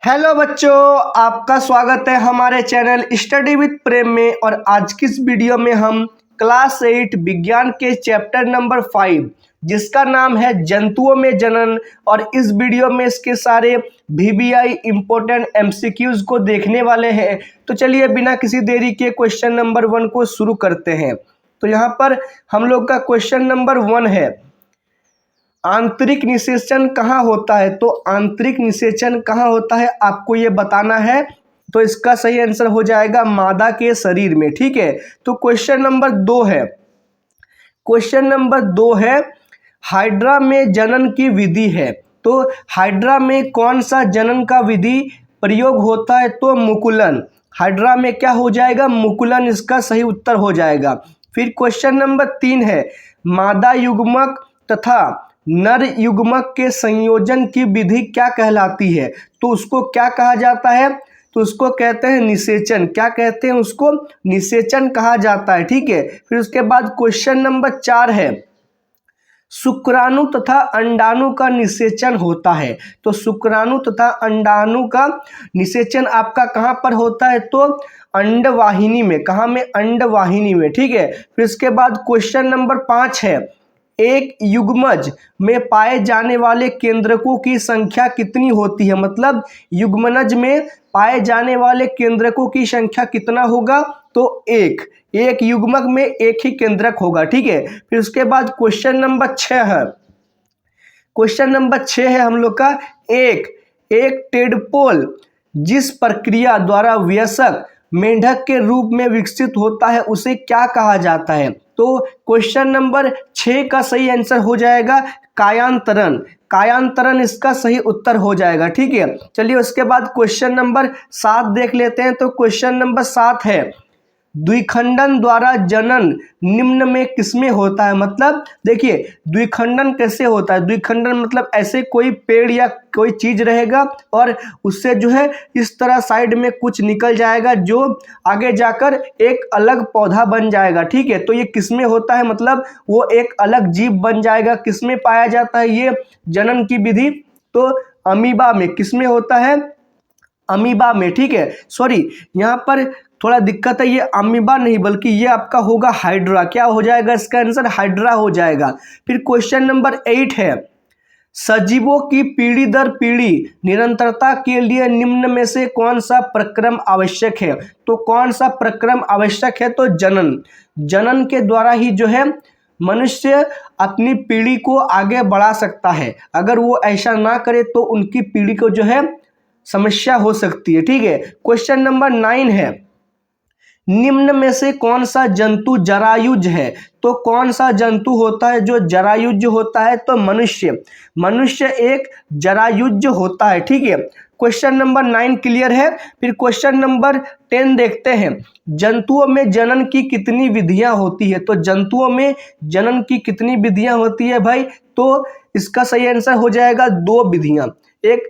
Hello बच्चों, आपका स्वागत है हमारे चैनल स्टडी विद प्रेम में। और आज की इस वीडियो में हम क्लास 8 विज्ञान के चैप्टर नंबर 5 जिसका नाम है जंतुओं में जनन, और इस वीडियो में इसके सारे VBI इम्पोर्टेंट MCQs को देखने वाले हैं। तो चलिए बिना किसी देरी के क्वेश्चन नंबर 1 को शुरू करते हैं। तो यहाँ पर हम लोग का क्वेश्चन नंबर 1 है, आंतरिक निषेचन कहाँ होता है। तो आंतरिक निषेचन कहाँ होता है आपको ये बताना है। तो इसका सही आंसर हो जाएगा मादा के शरीर में। ठीक है, तो क्वेश्चन नंबर 2 है, क्वेश्चन नंबर 2 है हाइड्रा में जनन की विधि है। तो हाइड्रा में कौन सा जनन का विधि प्रयोग होता है। तो मुकुलन। हाइड्रा में क्या हो जाएगा, मुकुलन इसका सही उत्तर हो जाएगा। फिर क्वेश्चन नंबर 3 है, मादा युग्मक तथा नर युग्मक के संयोजन की विधि क्या कहलाती है। तो उसको क्या कहा जाता है, तो उसको कहते हैं निषेचन। क्या कहते हैं उसको, निषेचन कहा जाता है। ठीक है, फिर उसके बाद क्वेश्चन नंबर 4 है, शुक्राणु तथा अंडाणु का निषेचन होता है। तो शुक्राणु तथा अंडाणु का निषेचन आपका कहाँ पर होता है। तो अंडवाहिनी में। कहाँ में, अंडवाहिनी में। ठीक है, फिर उसके बाद क्वेश्चन नंबर 5 है, एक युग्मज में पाए जाने वाले केंद्रकों की संख्या कितनी होती है। मतलब युग्मनज में पाए जाने वाले केंद्रकों की संख्या कितना होगा। तो एक युग्मक में एक ही केंद्रक होगा। ठीक है, फिर उसके बाद क्वेश्चन नंबर 6 है, क्वेश्चन नंबर 6 है हम लोग का, एक टेडपोल जिस प्रक्रिया द्वारा वयस्क मेंढक के रूप में विकसित होता है उसे क्या कहा जाता है। तो क्वेश्चन नंबर 6 का सही आंसर हो जाएगा कायांतरण। कायांतरण इसका सही उत्तर हो जाएगा। ठीक है, चलिए उसके बाद क्वेश्चन नंबर 7 देख लेते हैं। तो क्वेश्चन नंबर 7 है, द्विखंडन द्वारा जनन निम्न में किसमें होता है। मतलब देखिए द्विखंडन कैसे होता है। द्विखंडन मतलब ऐसे कोई पेड़ या कोई चीज रहेगा और उससे जो है इस तरह साइड में कुछ निकल जाएगा जो आगे जाकर एक अलग पौधा बन जाएगा। ठीक है, तो ये किसमें होता है, मतलब वो एक अलग जीव बन जाएगा। किसमें पाया जाता है ये जनन की विधि। तो अमीबा में। किसमें होता है, अमीबा में। ठीक है, सॉरी यहाँ पर थोड़ा दिक्कत है, ये अमीबा नहीं बल्कि ये आपका होगा हाइड्रा। क्या हो जाएगा इसका आंसर, हाइड्रा हो जाएगा। फिर क्वेश्चन नंबर 8 है, सजीवों की पीढ़ी दर पीढ़ी निरंतरता के लिए निम्न में से कौन सा प्रक्रम आवश्यक है। तो कौन सा प्रक्रम आवश्यक है। तो जनन। जनन के द्वारा ही जो है मनुष्य अपनी पीढ़ी को आगे बढ़ा सकता है। अगर वो ऐसा ना करे तो उनकी पीढ़ी को जो है समस्या हो सकती है। ठीक है, क्वेश्चन नंबर 9 है, निम्न में से कौन सा जंतु जरायुज है। तो कौन सा जंतु होता है जो जरायुज होता है। तो मनुष्य एक जरायुज होता है। ठीक है, क्वेश्चन नंबर 9 क्लियर है। फिर क्वेश्चन नंबर 10 देखते हैं, जंतुओं में जनन की कितनी विधियां होती है। तो जंतुओं में जनन की कितनी विधियां होती है भाई। तो इसका सही आंसर हो जाएगा 2 विधियां, एक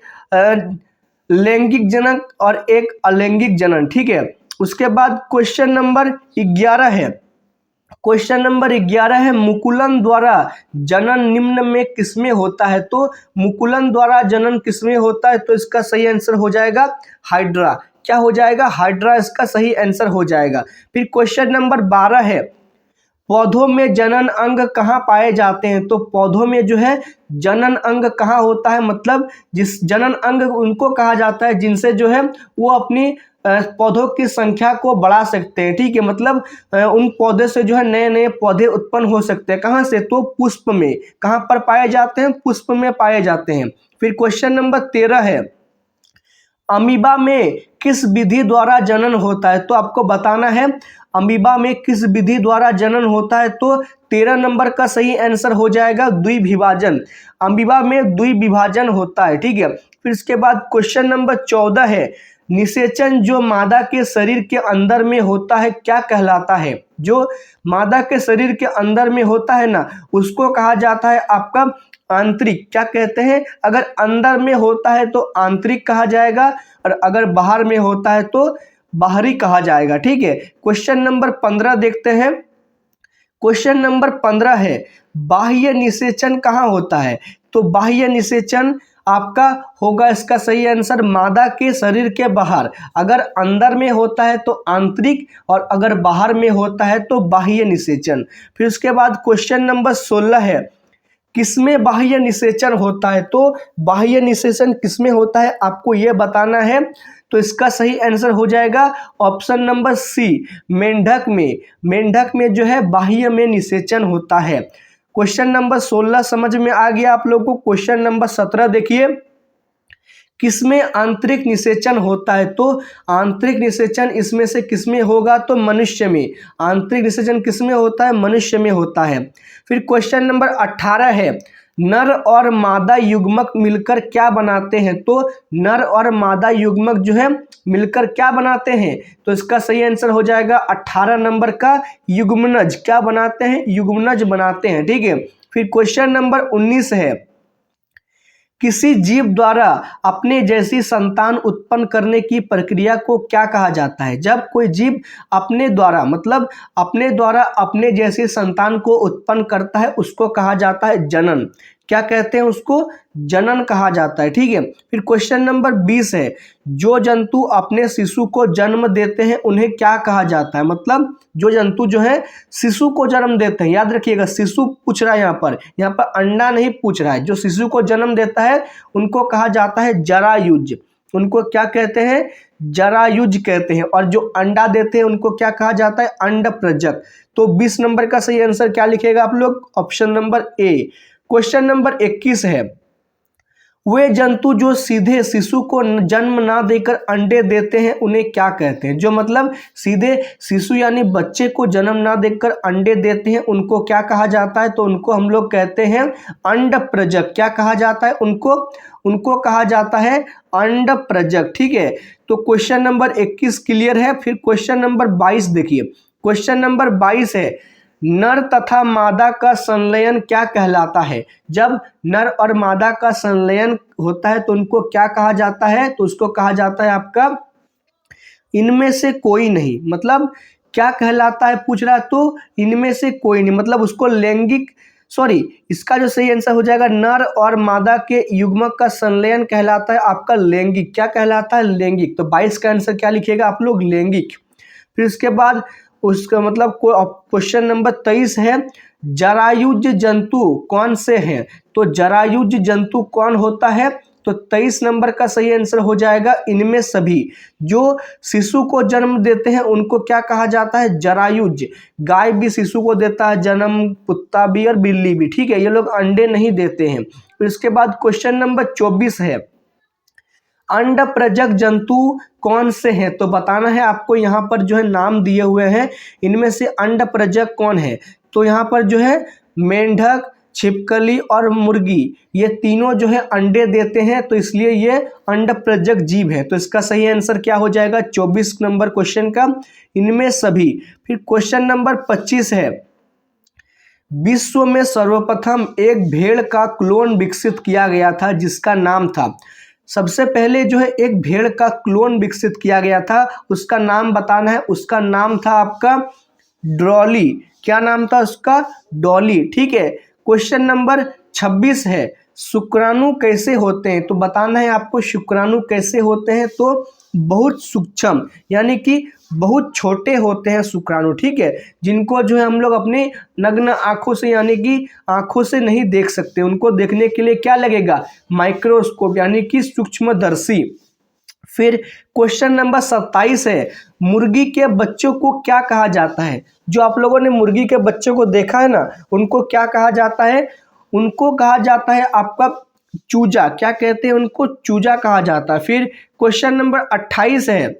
लैंगिक जनन और एक अलैंगिक जनन। ठीक है, उसके बाद क्वेश्चन नंबर 11 है, क्वेश्चन नंबर 11 है, मुकुलन द्वारा जनन निम्न में किसमें होता है। तो मुकुलन द्वारा जनन किसमें होता है। तो इसका सही आंसर हो जाएगा हाइड्रा। क्या हो जाएगा, हाइड्रा इसका सही आंसर हो जाएगा। फिर क्वेश्चन नंबर 12 है, पौधों में जनन अंग कहाँ पाए जाते हैं। तो पौधों में जो है जनन अंग कहाँ होता है, मतलब जिस जनन अंग उनको कहा जाता है जिनसे जो है वो अपनी पौधों की संख्या को बढ़ा सकते हैं। ठीक है, मतलब उन पौधे से जो है नए नए पौधे उत्पन्न हो सकते हैं। कहाँ से, तो पुष्प में। कहाँ पर पाए जाते हैं, पुष्प में पाए जाते हैं। फिर क्वेश्चन नंबर 13 है, अमीबा में किस विधि द्वारा जनन होता है। तो आपको बताना है अमीबा में किस विधि द्वारा जनन होता है। तो 13 नंबर का सही आंसर हो जाएगा द्विविभाजन। अमीबा में द्विविभाजन होता है। ठीक है, फिर इसके बाद क्वेश्चन नंबर 14 है, निषेचन जो मादा के शरीर के अंदर में होता है क्या कहलाता है। जो मादा के शरीर के अंदर में होता है ना उसको कहा जाता है आपका आंतरिक। क्या कहते हैं, अगर अंदर में होता है तो आंतरिक कहा जाएगा और अगर बाहर में होता है तो बाहरी कहा जाएगा। ठीक है, क्वेश्चन नंबर 15 देखते हैं। क्वेश्चन नंबर 15 है, बाह्य निषेचन कहाँ होता है। तो बाह्य निषेचन आपका होगा इसका सही आंसर मादा के शरीर के बाहर। अगर अंदर में होता है तो आंतरिक और अगर बाहर में होता है तो बाह्य निषेचन। फिर उसके बाद क्वेश्चन नंबर 16 है, किसमें बाह्य निषेचन होता है? तो बाह्य निषेचन किसमें होता है आपको यह बताना है। तो इसका सही आंसर हो जाएगा ऑप्शन नंबर सी, मेंढक में। मेंढक में जो है बाह्य में निषेचन होता है। क्वेश्चन नंबर 16 समझ में आ गया आप लोगों को। क्वेश्चन नंबर 17 देखिए, किसमें आंतरिक निषेचन होता है? तो आंतरिक निषेचन इसमें से किसमें होगा? तो मनुष्य में। आंतरिक निषेचन किसमें होता है? मनुष्य में होता है। फिर क्वेश्चन नंबर 18 है, नर और मादा युग्मक मिलकर क्या बनाते हैं? तो नर और मादा युग्मक जो है मिलकर क्या बनाते हैं? तो इसका सही आंसर हो जाएगा 18 नंबर का युग्मनज। क्या बनाते हैं? युग्मनज बनाते हैं। ठीक है। फिर क्वेश्चन नंबर 19 है, किसी जीव द्वारा अपने जैसी संतान उत्पन्न करने की प्रक्रिया को क्या कहा जाता है? जब कोई जीव अपने द्वारा मतलब अपने द्वारा अपने जैसी संतान को उत्पन्न करता है उसको कहा जाता है जनन। क्या कहते हैं उसको? जनन कहा जाता है। ठीक है। फिर क्वेश्चन नंबर 20 है, जो जंतु अपने शिशु को जन्म देते हैं उन्हें क्या कहा जाता है? मतलब जो जंतु जो है शिशु को जन्म देते हैं, याद रखिएगा शिशु पूछ रहा है यहाँ पर अंडा नहीं पूछ रहा है। जो शिशु को जन्म देता है उनको कहा जाता है जरायुज। उनको क्या कहते हैं? जरायुज कहते हैं। और जो अंडा देते हैं उनको क्या कहा जाता है? अंडप्रजक। तो 20 नंबर का सही आंसर क्या लिखेगा आप लोग? Option number A. Question number 21 है, वे जंतु जो सीधे शिशु को जन्म ना देकर अंडे देते हैं उन्हें क्या कहते हैं? जो मतलब सीधे शिशु यानी बच्चे को जन्म ना देकर अंडे देते हैं उनको क्या कहा जाता है? तो उनको हम लोग कहते हैं अंडप्रजक। क्या कहा जाता है उनको कहा जाता है अंडप्रजक। ठीक है। तो क्वेश्चन नंबर 21 क्लियर है। फिर क्वेश्चन नंबर 22 देखिए। क्वेश्चन नंबर 22 है, नर तथा मादा का संलयन क्या कहलाता है? जब नर और मादा का संलयन होता है तो उनको क्या कहा जाता है? तो उसको कहा जाता है आपका इनमें से कोई नहीं। मतलब क्या कहलाता है पूछ रहा है, तो इनमें से कोई नहीं मतलब उसको लैंगिक इसका जो सही आंसर हो जाएगा नर और मादा के युग्मक का संलयन कहलाता है आपका लैंगिक। क्या कहलाता है? लैंगिक। तो 22 का आंसर क्या लिखिएगा आप लोग? लैंगिक। फिर उसके बाद उसका मतलब क्वेश्चन नंबर 23 है, जरायुज जंतु कौन से हैं? तो जरायुज जंतु कौन होता है? तो 23 नंबर का सही आंसर हो जाएगा इनमें सभी। जो शिशु को जन्म देते हैं उनको क्या कहा जाता है? जरायुज। गाय भी शिशु को देता है जन्म, कुत्ता भी और बिल्ली भी। ठीक है। ये लोग अंडे नहीं देते हैं। फिर इसके बाद क्वेश्चन नंबर 24 है, अंडप्रजक जंतु कौन से हैं? तो बताना है आपको। यहाँ पर जो है नाम दिए हुए हैं, इनमें से अंडप्रजक कौन है? तो यहाँ पर जो है मेंढक, छिपकली और मुर्गी, ये तीनों जो है अंडे देते हैं तो इसलिए ये अंडप्रजक जीव है। तो इसका सही आंसर क्या हो जाएगा 24 नंबर क्वेश्चन का? इनमें सभी। फिर क्वेश्चन नंबर 25 है, विश्व में सर्वप्रथम एक भेड़ का क्लोन विकसित किया गया था जिसका नाम था। सबसे पहले जो है एक भेड़ का क्लोन विकसित किया गया था, उसका नाम बताना है। उसका नाम था आपका डॉली। क्या नाम था उसका? डॉली। ठीक है। क्वेश्चन नंबर 26 है, शुक्राणु कैसे होते हैं? तो बताना है आपको शुक्राणु कैसे होते हैं। तो बहुत सूक्ष्म यानी कि बहुत छोटे होते हैं शुक्राणु। ठीक है। जिनको जो है हम लोग अपने नग्न आंखों से यानी कि आंखों से नहीं देख सकते, उनको देखने के लिए क्या लगेगा? माइक्रोस्कोप यानी कि सूक्ष्मदर्शी। फिर क्वेश्चन नंबर 27 है, मुर्गी के बच्चों को क्या कहा जाता है? जो आप लोगों ने मुर्गी के बच्चों को देखा है ना, उनको क्या कहा जाता है? उनको कहा जाता है आपका चूजा। क्या कहते हैं उनको? चूजा कहा जाता है। फिर क्वेश्चन नंबर 28 है,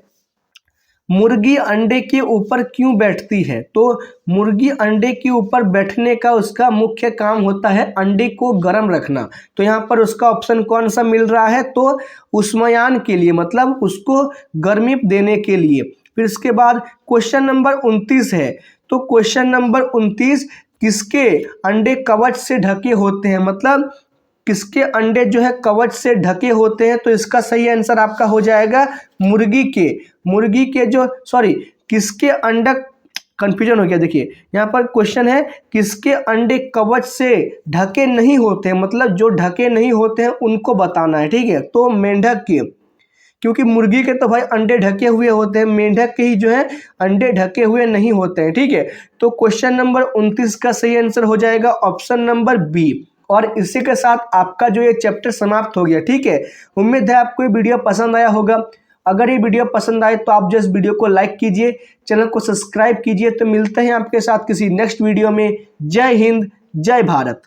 मुर्गी अंडे के ऊपर क्यों बैठती है? तो मुर्गी अंडे के ऊपर बैठने का उसका मुख्य काम होता है अंडे को गर्म रखना। तो यहाँ पर उसका ऑप्शन कौन सा मिल रहा है? तो उष्मायान के लिए, मतलब उसको गर्मी देने के लिए। फिर इसके बाद क्वेश्चन नंबर 29 है, तो क्वेश्चन नंबर 29, किसके अंडे कवच से ढके होते हैं? मतलब किसके अंडे जो है कवच से ढके होते हैं? तो इसका सही आंसर आपका हो जाएगा मुर्गी के। किसके अंडक कन्फ्यूजन हो गया। देखिए यहाँ पर क्वेश्चन है किसके अंडे कवच से ढके नहीं होते, मतलब जो ढके नहीं होते हैं उनको बताना है, ठीक है। तो मेंढक के, क्योंकि मुर्गी के तो भाई अंडे ढके हुए होते हैं, मेंढक के ही जो है अंडे ढके हुए नहीं होते हैं, ठीक है। तो क्वेश्चन नंबर 29 का सही आंसर हो जाएगा ऑप्शन नंबर बी। और इसी के साथ आपका जो ये चैप्टर समाप्त हो गया, ठीक है। उम्मीद है आपको ये वीडियो पसंद आया होगा। अगर ये वीडियो पसंद आए तो आप जो इस वीडियो को लाइक कीजिए, चैनल को सब्सक्राइब कीजिए। तो मिलते हैं आपके साथ किसी नेक्स्ट वीडियो में। जय हिंद, जय भारत।